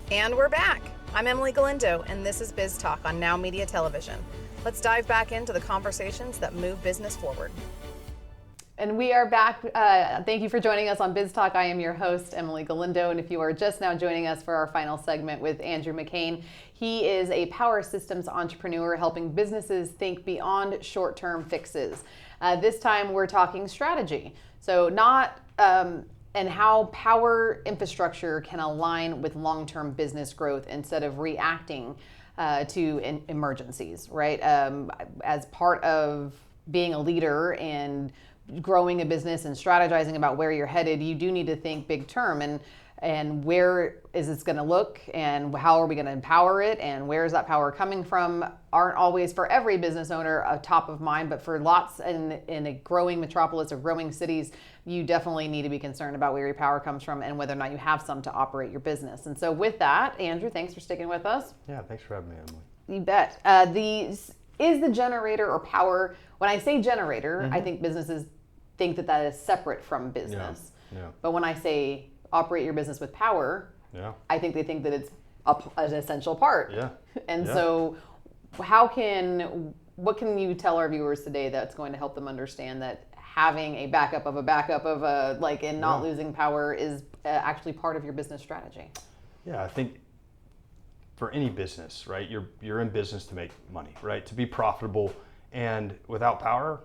And we're back. I'm Emily Galindo, and this is Biz Talk on Now Media Television. Let's dive back into the conversations that move business forward. And we are back. Thank you for joining us on Biz Talk. I am your host, Emily Galindo. And if you are just now joining us for our final segment with Andrew McKain, he is a power systems entrepreneur helping businesses think beyond short-term fixes. This time we're talking strategy. So and how power infrastructure can align with long-term business growth instead of reacting to emergencies, right? As part of being a leader and growing a business and strategizing about where you're headed, you do need to think big term and where is this going to look and how are we going to empower it and where is that power coming from aren't always for every business owner a top of mind, but for lots in a growing metropolis or growing cities, you definitely need to be concerned about where your power comes from and whether or not you have some to operate your business. And so with that, Andrew, thanks for sticking with us. Yeah, thanks for having me, Emily. You bet. Is the generator or power, when I say generator, I think businesses think that is separate from business. Yeah. But when I say operate your business with power, I think they think that it's an essential part. Yeah. And so what can you tell our viewers today that's going to help them understand that having a backup of and not losing power is actually part of your business strategy? Yeah, I think for any business, right, you're in business to make money, right, to be profitable, and without power,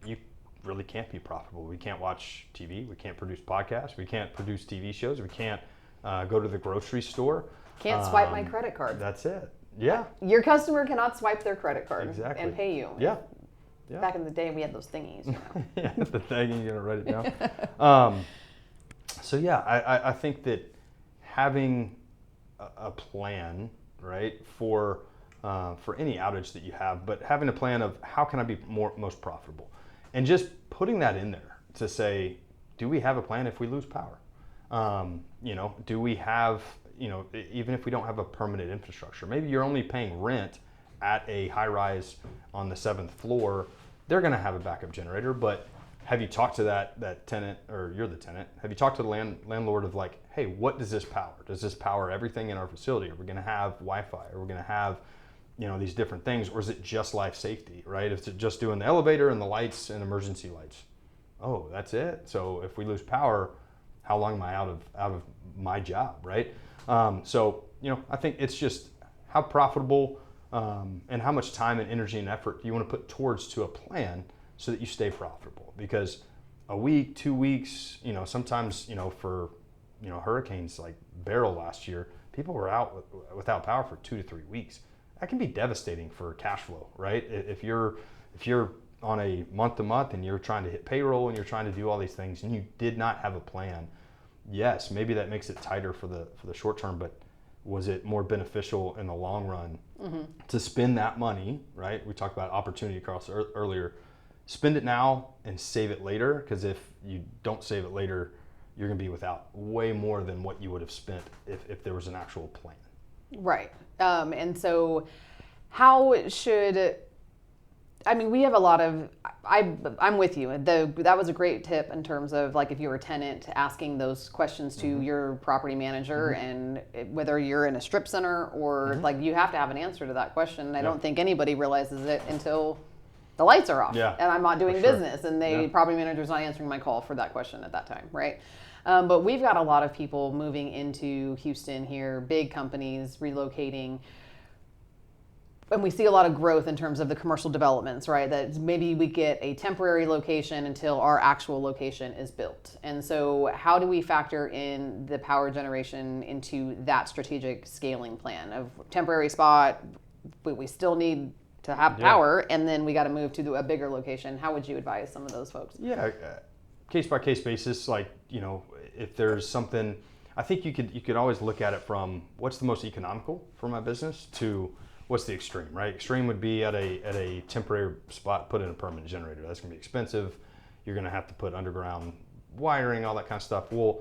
you really can't be profitable. We can't watch TV, we can't produce podcasts, we can't produce TV shows, we can't go to the grocery store. Can't swipe my credit card. That's it. Yeah. Your customer cannot swipe their credit card Exactly. and pay you. Yeah. Back in the day, we had those thingies. You know? Yeah, the thing, you're gonna write it down. I think that having a plan, right, for any outage that you have, but having a plan of how can I be most profitable, and just putting that in there to say, do we have a plan if we lose power? Do we have, even if we don't have a permanent infrastructure, maybe you're only paying rent at a high rise on the 7th floor, they're going to have a backup generator, but have you talked to that tenant, or you're the tenant, have you talked to the landlord of like, hey, what does this power? Does this power everything in our facility? Are we going to have Wi-Fi? Are we going to have these different things, or is it just life safety, right? Is it just doing the elevator and the lights and emergency lights? Oh, that's it. So if we lose power, how long am I out of my job, right? I think it's just how profitable and how much time and energy and effort you want to put towards a plan so that you stay profitable. Because a week, 2 weeks, sometimes, for hurricanes like Beryl last year, people were out without power for 2 to 3 weeks. That can be devastating for cash flow, right? If you're on a month to month and you're trying to hit payroll and you're trying to do all these things and you did not have a plan, yes, maybe that makes it tighter for the short term, but was it more beneficial in the long run to spend that money, right? We talked about opportunity costs earlier. Spend it now and save it later, because if you don't save it later, you're going to be without way more than what you would have spent if there was an actual plan. Right. And so how should, we have a lot of, I'm with you. That was a great tip in terms of like if you're a tenant, asking those questions to your property manager, and whether you're in a strip center or like you have to have an answer to that question. And I don't think anybody realizes it until the lights are off and I'm not doing business and the property manager's not answering my call for that question at that time, right? But we've got a lot of people moving into Houston here, big companies relocating. And we see a lot of growth in terms of the commercial developments, right? That maybe we get a temporary location until our actual location is built. And so how do we factor in the power generation into that strategic scaling plan of temporary spot, but we still need to have power, and then we got to move to a bigger location? How would you advise some of those folks? Yeah, case by case basis, like, if there's something, I think you could always look at it from what's the most economical for my business to what's the extreme, right? Extreme would be at a temporary spot, put in a permanent generator. That's gonna be expensive. You're gonna have to put underground wiring, all that kind of stuff. Well,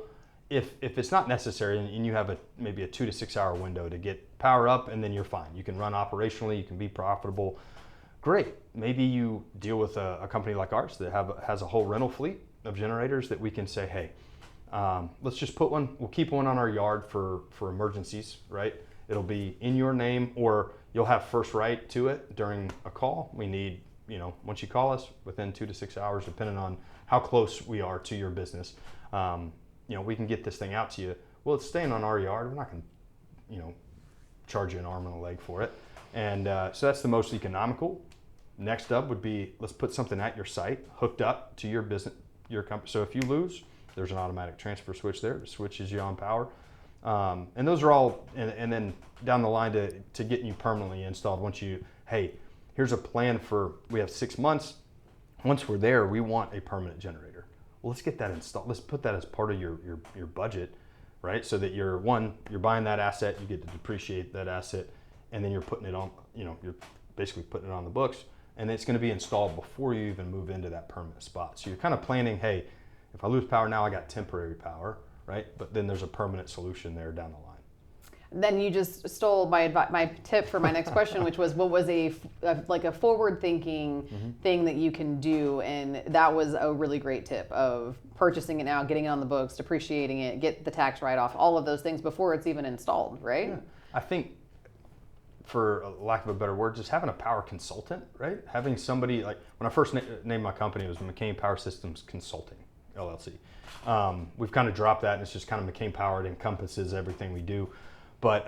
if it's not necessary and you have maybe a 2 to 6 hour window to get power up, and then you're fine. You can run operationally, you can be profitable. Great. Maybe you deal with a company like ours that has a whole rental fleet of generators that we can say, hey, let's just put one, we'll keep one on our yard for emergencies, right? It'll be in your name, or you'll have first right to it during a call. We need, once you call us, within 2 to 6 hours, depending on how close we are to your business, we can get this thing out to you. Well, it's staying on our yard. We're not going to, charge you an arm and a leg for it. And so that's the most economical. Next up would be, let's put something at your site, hooked up to your business, your company. So if you lose, there's an automatic transfer switch there. It switches you on power. And those are all, and then down the line to getting you permanently installed. Once hey, here's a plan we have 6 months. Once we're there, we want a permanent generator. Well, let's get that installed. Let's put that as part of your budget, right? So that you're buying that asset, you get to depreciate that asset, and then you're putting it on, you're basically putting it on the books, and it's going to be installed before you even move into that permanent spot. So you're kind of planning, hey, if I lose power now, I got temporary power, right? But then there's a permanent solution there down the line. Then you just stole my tip for my next question, which was, what was a forward-thinking thing that you can do? And that was a really great tip of purchasing it now, getting it on the books, depreciating it, get the tax write-off, all of those things before it's even installed, right? Yeah. I think, for lack of a better word, just having a power consultant, right? Having somebody, like when I first named my company, it was McKain Power Systems Consulting, LLC. We've kind of dropped that, and it's just kind of McKain Power. It encompasses everything we do. But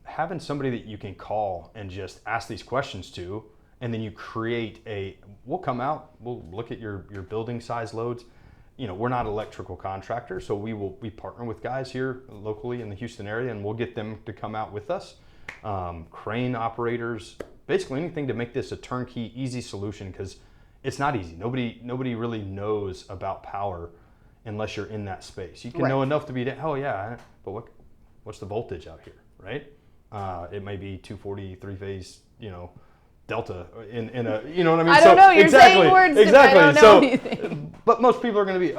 having somebody that you can call and just ask these questions to, and then you we'll come out, we'll look at your building size loads. We're not electrical contractors, so we partner with guys here locally in the Houston area, and we'll get them to come out with us. Crane operators, basically anything to make this a turnkey, easy solution, because it's not easy. Nobody really knows about power unless you're in that space. You can know enough to be, but what's the voltage out here, right? It may be 240 three-phase, delta in a, you know what I mean? I don't know. You're saying words to me. I don't know anything. But most people are going to be,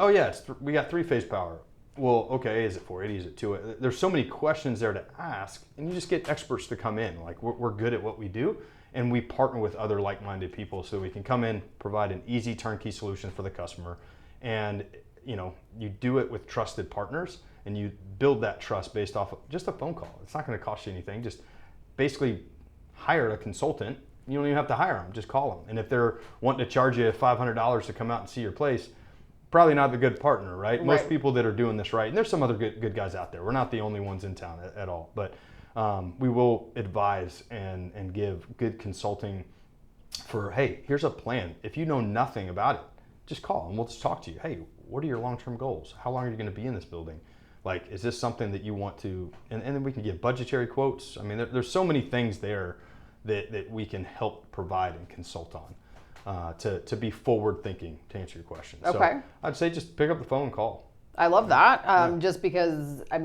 we got three-phase power. Well, okay, is it 480? Is it 280? There's so many questions there to ask, and you just get experts to come in. Like, we're good at what we do, and we partner with other like-minded people so we can come in, provide an easy turnkey solution for the customer, and you do it with trusted partners, and you build that trust based off of just a phone call. It's not going to cost you anything. Just basically hire a consultant. You don't even have to hire them. Just call them. And if they're wanting to charge you $500 to come out and see your place, probably not the good partner, right? Most people that are doing this right, and there's some other good guys out there. We're not the only ones in town at all, but we will advise and give good consulting for, hey, here's a plan. If you know nothing about it, just call and we'll just talk to you. Hey, what are your long-term goals? How long are you going to be in this building? Like, is this something that you want to, and then we can give budgetary quotes. I mean, there's so many things there that we can help provide and consult on to be forward thinking, to answer your question. Okay. So I'd say just pick up the phone and call. I love that. Just because, I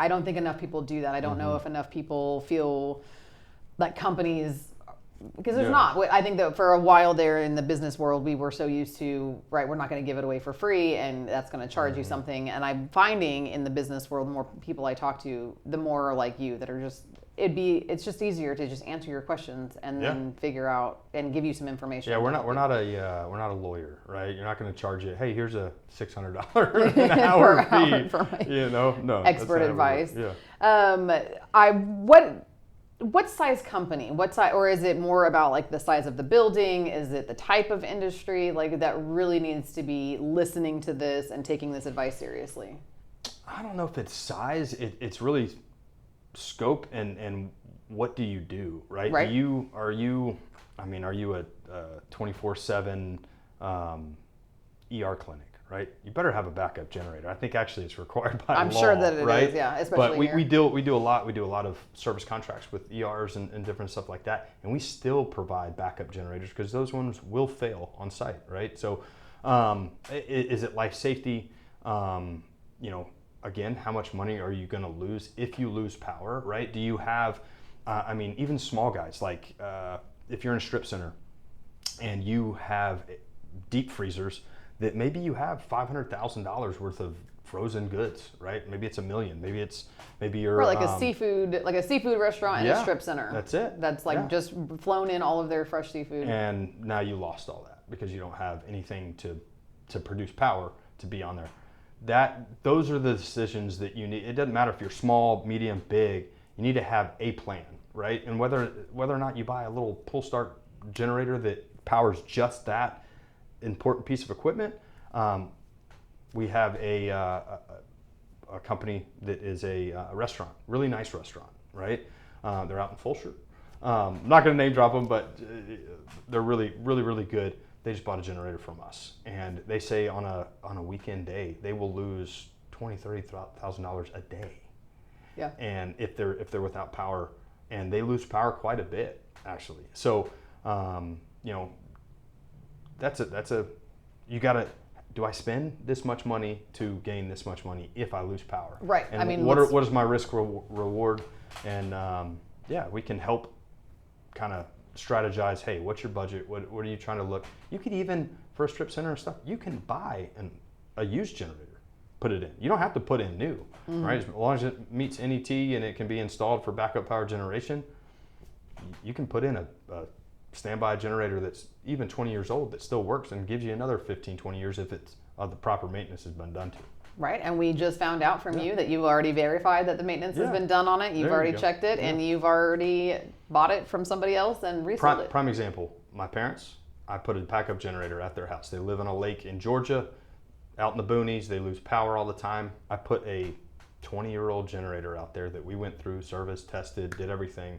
don't think enough people do that. I don't know if enough people feel like companies, because there's not. I think that for a while there in the business world, we were so used to, right, we're not going to give it away for free, and that's going to charge you something. And I'm finding in the business world, the more people I talk to, the more like you that are just, it's just easier to just answer your questions and then figure out and give you some information. Yeah, we're not a lawyer, right? You're not going to charge you, hey, here's a $600 an hour fee. For my no expert advice. Yeah. What size company? What size, or is it more about like the size of the building? Is it the type of industry like that really needs to be listening to this and taking this advice seriously? I don't know if it's size. It's really scope and what do you do, right? Are you a 24/7 ER clinic, right? You better have a backup generator. I think actually it's required by law. I'm sure that it is, yeah. Especially but we do a lot of service contracts with ERs and different stuff like that, and we still provide backup generators because those ones will fail on site, right? So, is it life safety? Again, how much money are you going to lose if you lose power, right? Do you have, even small guys, like if you're in a strip center and you have deep freezers that maybe you have $500,000 worth of frozen goods, right? Maybe it's $1 million. Maybe you're like a seafood restaurant in a strip center. That's it. That's just flown in all of their fresh seafood. And now you lost all that because you don't have anything to produce power to be on there. those are the decisions that you need. It doesn't matter if you're small, medium, big. You need to have a plan, right? And whether or not you buy a little pull start generator that powers just that important piece of equipment. We have a company that is a restaurant, really nice restaurant, right? They're out in Fulshire. I'm not going to name drop them, but they're really, really, really good. They just bought a generator from us, and they say on a weekend day they will lose $20,000-$30,000 a day. Yeah. And if they're without power, and they lose power quite a bit actually. So that's a you got to. Do I spend this much money to gain this much money if I lose power? Right. And I mean, what is my risk reward? And we can help kind of strategize. Hey, what's your budget? What are you trying to look? You could even, for a strip center and stuff, you can buy a used generator, put it in. You don't have to put in new, right? As long as it meets NET and it can be installed for backup power generation, you can put in a standby generator that's even 20 years old that still works and gives you another 15, 20 years if it's the proper maintenance has been done to it. Right, and we just found out from you that you've already verified that the maintenance has been done on it. You've already checked it, and you've already bought it from somebody else and resold it. Prime example, my parents, I put a backup generator at their house. They live on a lake in Georgia, out in the boonies. They lose power all the time. I put a 20-year-old generator out there that we went through, serviced, tested, did everything,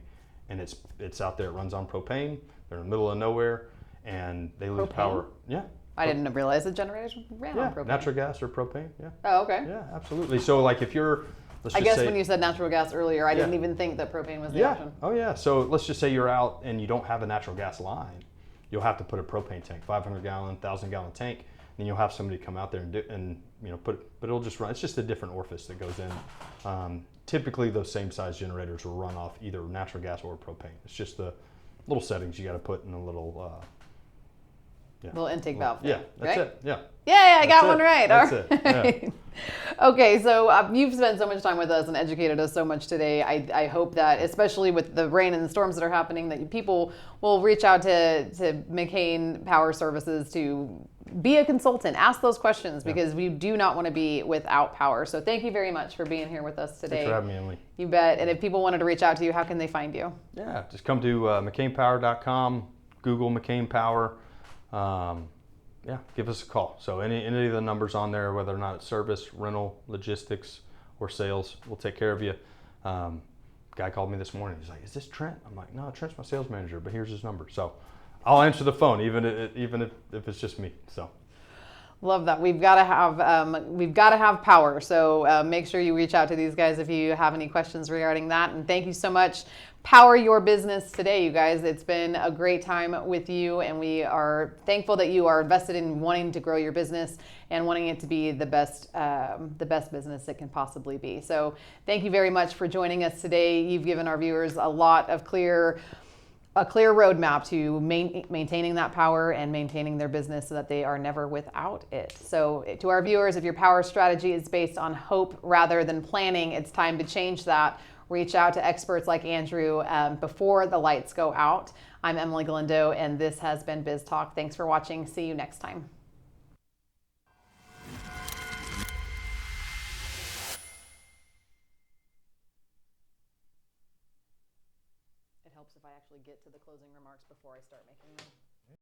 and it's out there. It runs on propane. They're in the middle of nowhere, and they lose power. Yeah. I didn't realize the generators ran on propane. Natural gas or propane. Yeah. Oh, okay. Yeah, absolutely. So like if you're, I guess when you said natural gas earlier, I didn't even think that propane was the option. Oh yeah. So let's just say you're out and you don't have a natural gas line. You'll have to put a propane tank, 500-gallon, 1,000-gallon tank. Then you'll have somebody come out there and but it'll just run. It's just a different orifice that goes in. Typically, those same size generators will run off either natural gas or propane. It's just the little settings you got to put in a little. Little intake valve. Yeah, that's it. Yeah. Yeah, I got one right. That's All it. right. Yeah. Okay, so you've spent so much time with us and educated us so much today. I hope that, especially with the rain and the storms that are happening, that people will reach out to McKain Power Services to be a consultant, ask those questions, because we do not want to be without power. So thank you very much for being here with us today. Thanks for having me, Emily. You bet. And if people wanted to reach out to you, how can they find you? Yeah, just come to McKainPower.com, Google McKain Power. Give us a call. So any of the numbers on there, whether or not it's service, rental, logistics, or sales, we'll take care of you. Guy called me this morning. He's like, "Is this Trent?" I'm like, "No, Trent's my sales manager, but here's his number." So I'll answer the phone, even if it's just me. So. Love that. We've got to have power. So make sure you reach out to these guys if you have any questions regarding that. And thank you so much. Power your business today, you guys. It's been a great time with you, and we are thankful that you are invested in wanting to grow your business and wanting it to be the best business it can possibly be. So thank you very much for joining us today. You've given our viewers a clear roadmap to maintaining that power and maintaining their business so that they are never without it. So to our viewers, if your power strategy is based on hope rather than planning, it's time to change that. Reach out to experts like Andrew before the lights go out. I'm Emily Galindo, and this has been Biz Talk. Thanks for watching. See you next time. It helps if I actually get to the closing remarks before I start making them.